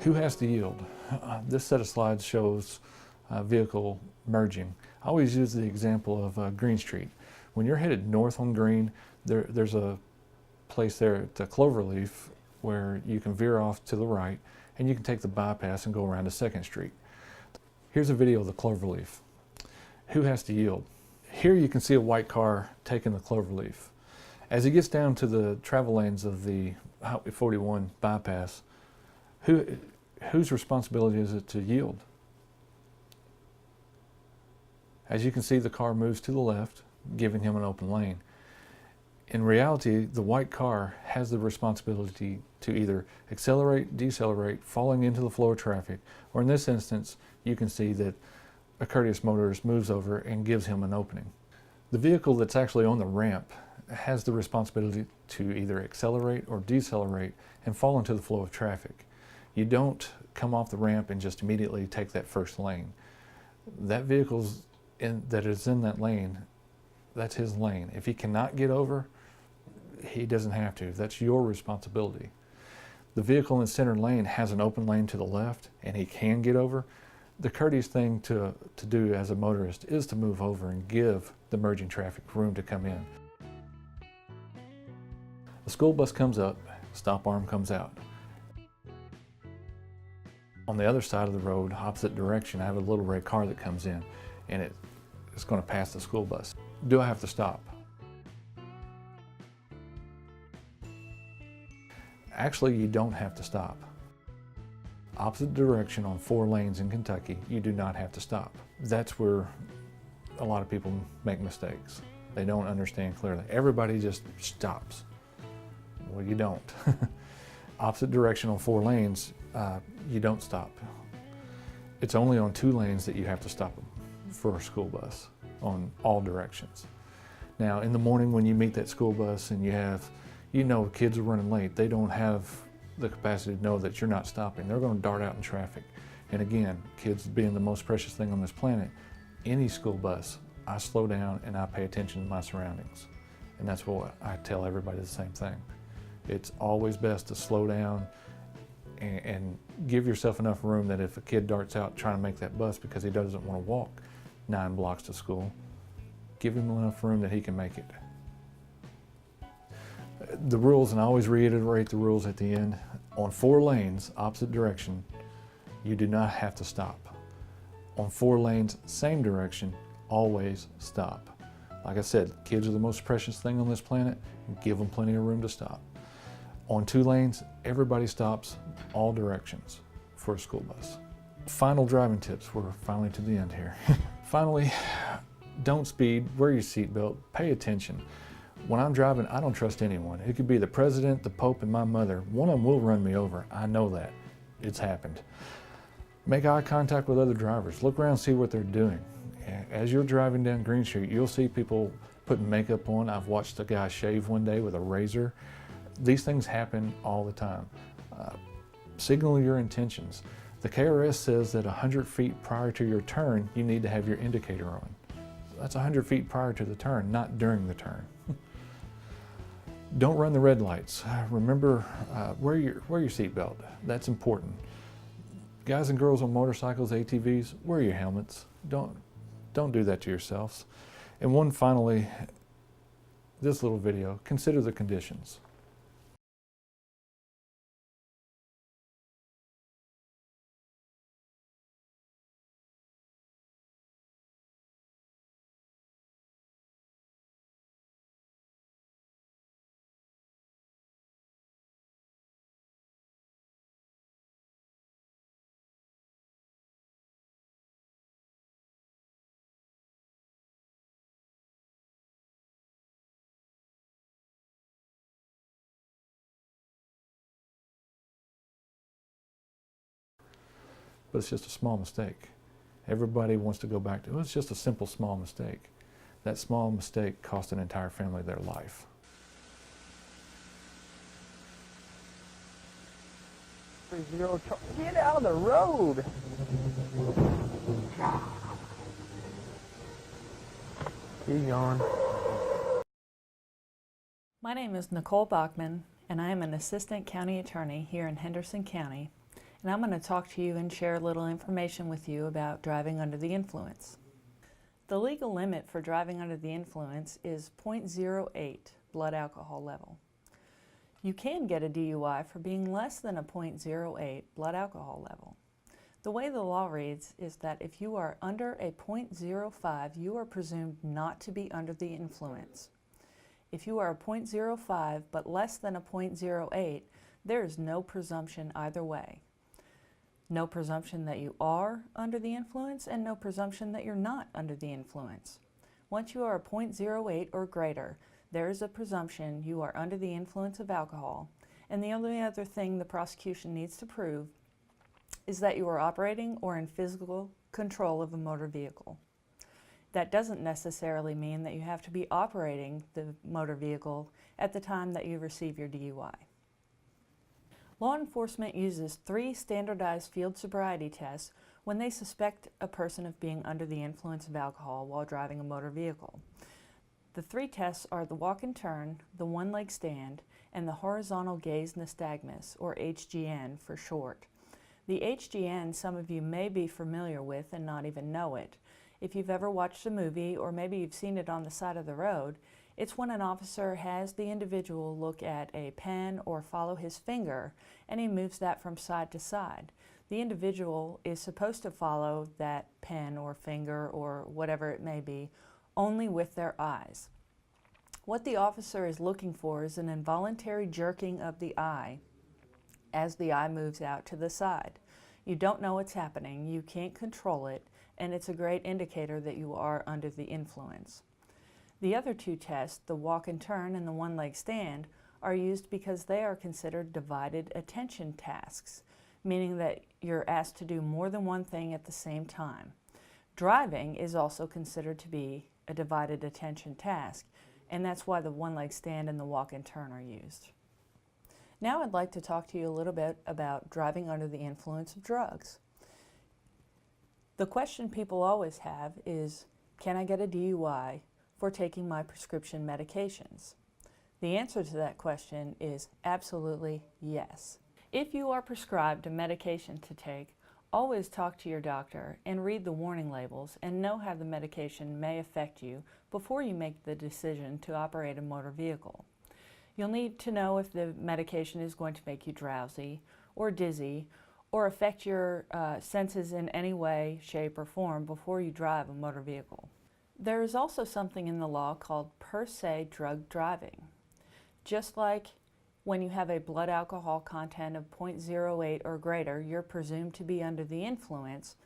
Who has to yield? This set of slides shows vehicle merging. I always use the example of Green Street. When you're headed north on Green, there's a place there at the Cloverleaf where you can veer off to the right and you can take the bypass and go around to 2nd Street. Here's a video of the Cloverleaf. Who has to yield? Here you can see a white car taking the Cloverleaf. As it gets down to the travel lanes of the Highway 41 bypass, whose responsibility is it to yield? As you can see, the car moves to the left, giving him an open lane. In reality, the white car has the responsibility to either accelerate, decelerate, falling into the flow of traffic, or in this instance, you can see that a courteous motorist moves over and gives him an opening. The vehicle that's actually on the ramp has the responsibility to either accelerate or decelerate and fall into the flow of traffic. You don't come off the ramp and just immediately take that first lane. That vehicle's that is in that lane, that's his lane. If he cannot get over, he doesn't have to. That's your responsibility. The vehicle in the center lane has an open lane to the left and he can get over. The courteous thing to do as a motorist is to move over and give the merging traffic room to come in. The school bus comes up, stop arm comes out. On the other side of the road, opposite direction, I have a little red car that comes in and it's going to pass the school bus. Do I have to stop? Actually, you don't have to stop. Opposite direction on 4 lanes in Kentucky, you do not have to stop. That's where a lot of people make mistakes. They don't understand clearly. Everybody just stops. Well, you don't. Opposite direction on 4 lanes, you don't stop. It's only on 2 lanes that you have to stop for a school bus on all directions. Now, in the morning when you meet that school bus and you know kids are running late, they don't have the capacity to know that you're not stopping. They're going to dart out in traffic. And again, kids being the most precious thing on this planet, any school bus, I slow down and I pay attention to my surroundings. And that's what I tell everybody, the same thing. It's always best to slow down and give yourself enough room that if a kid darts out trying to make that bus because he doesn't want to walk 9 blocks to school, give him enough room that he can make it. The rules, and I always reiterate the rules at the end, on 4 lanes, opposite direction, you do not have to stop. On 4 lanes, same direction, always stop. Like I said, kids are the most precious thing on this planet, give them plenty of room to stop. On 2 lanes, everybody stops all directions for a school bus. Final driving tips, we're finally to the end here. Finally, don't speed, wear your seatbelt, pay attention. When I'm driving, I don't trust anyone. It could be the president, the Pope, and my mother. One of them will run me over. I know that. It's happened. Make eye contact with other drivers. Look around and see what they're doing. As you're driving down Green Street, you'll see people putting makeup on. I've watched a guy shave one day with a razor. These things happen all the time. Signal your intentions. The KRS says that 100 feet prior to your turn, you need to have your indicator on. That's 100 feet prior to the turn, not during the turn. Don't run the red lights. Remember, wear your seatbelt. That's important. Guys and girls on motorcycles, ATVs, wear your helmets. Don't do that to yourselves. And finally, this little video, consider the conditions. But it's just a small mistake. Everybody wants to go back to, it's just a simple small mistake. That small mistake cost an entire family their life. Get out of the road! Keep going. My name is Nicole Bachman, and I am an assistant county attorney here in Henderson County, and I'm going to talk to you and share a little information with you about driving under the influence. The legal limit for driving under the influence is 0.08 blood alcohol level. You can get a DUI for being less than a 0.08 blood alcohol level. The way the law reads is that if you are under a 0.05, you are presumed not to be under the influence. If you are a 0.05 but less than a 0.08, there is no presumption either way. No presumption that you are under the influence and no presumption that you're not under the influence. Once you are a 0.08 or greater, there is a presumption you are under the influence of alcohol, and the only other thing the prosecution needs to prove is that you are operating or in physical control of a motor vehicle. That doesn't necessarily mean that you have to be operating the motor vehicle at the time that you receive your DUI. Law enforcement uses 3 standardized field sobriety tests when they suspect a person of being under the influence of alcohol while driving a motor vehicle. The 3 tests are the walk and turn, the one-leg stand, and the horizontal gaze nystagmus, or HGN for short. The HGN some of you may be familiar with and not even know it. If you've ever watched a movie or maybe you've seen it on the side of the road, it's when an officer has the individual look at a pen or follow his finger and he moves that from side to side. The individual is supposed to follow that pen or finger or whatever it may be only with their eyes. What the officer is looking for is an involuntary jerking of the eye as the eye moves out to the side. You don't know what's happening, you can't control it, and it's a great indicator that you are under the influence. The other 2 tests, the walk and turn and the one-leg stand, are used because they are considered divided attention tasks, meaning that you're asked to do more than one thing at the same time. Driving is also considered to be a divided attention task, and that's why the one-leg stand and the walk and turn are used. Now I'd like to talk to you a little bit about driving under the influence of drugs. The question people always have is, can I get a DUI for taking my prescription medications? The answer to that question is absolutely yes. If you are prescribed a medication to take, always talk to your doctor and read the warning labels and know how the medication may affect you before you make the decision to operate a motor vehicle. You'll need to know if the medication is going to make you drowsy or dizzy or affect your senses in any way, shape, or form before you drive a motor vehicle. There is also something in the law called per se drug driving. Just like when you have a blood alcohol content of 0.08 or greater, you're presumed to be under the influence,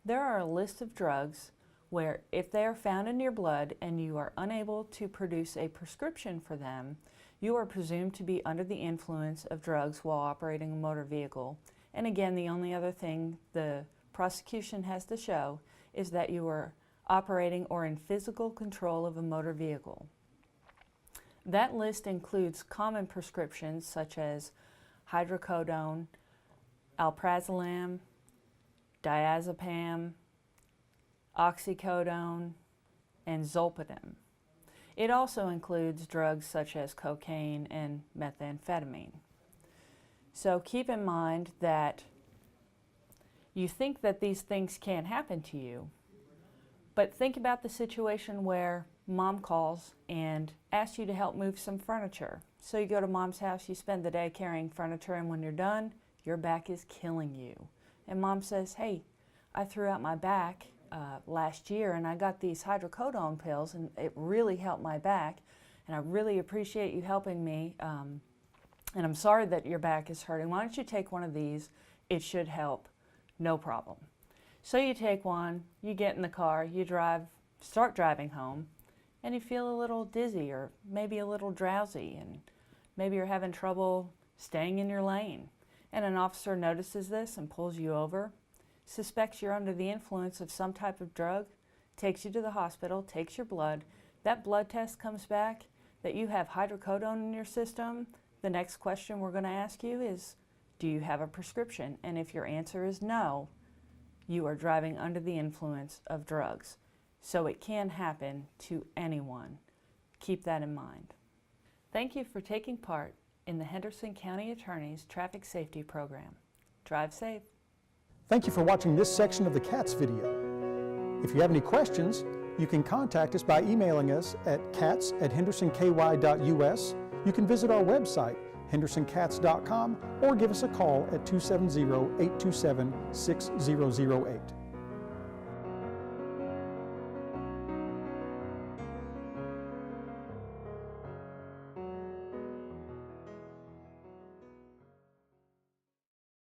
there are a list of drugs where if they are found in your blood and you are unable to produce a prescription for them, you are presumed to be under the influence of drugs while operating a motor vehicle. And again, the only other thing the prosecution has to show is that you are operating or in physical control of a motor vehicle. That list includes common prescriptions such as hydrocodone, alprazolam, diazepam, oxycodone, and zolpidem. It also includes drugs such as cocaine and methamphetamine. So keep in mind that you think that these things can't happen to you, but think about the situation where mom calls and asks you to help move some furniture. So you go to mom's house, you spend the day carrying furniture, and when you're done, your back is killing you. And mom says, hey, I threw out my back last year and I got these hydrocodone pills and it really helped my back and I really appreciate you helping me and I'm sorry that your back is hurting. Why don't you take one of these? It should help, no problem. So you take one, you get in the car, you start driving home, and you feel a little dizzy or maybe a little drowsy, and maybe you're having trouble staying in your lane. And an officer notices this and pulls you over, suspects you're under the influence of some type of drug, takes you to the hospital, takes your blood. That blood test comes back that you have hydrocodone in your system. The next question we're going to ask you is, do you have a prescription? And if your answer is no, you are driving under the influence of drugs. So it can happen to anyone. Keep that in mind. Thank you for taking part in the Henderson County Attorney's Traffic Safety Program. Drive safe. Thank you for watching this section of the CATS video. If you have any questions, you can contact us by emailing us at cats@hendersonky.us. You can visit our website, hendersoncats.com, or give us a call at 270-827-6008.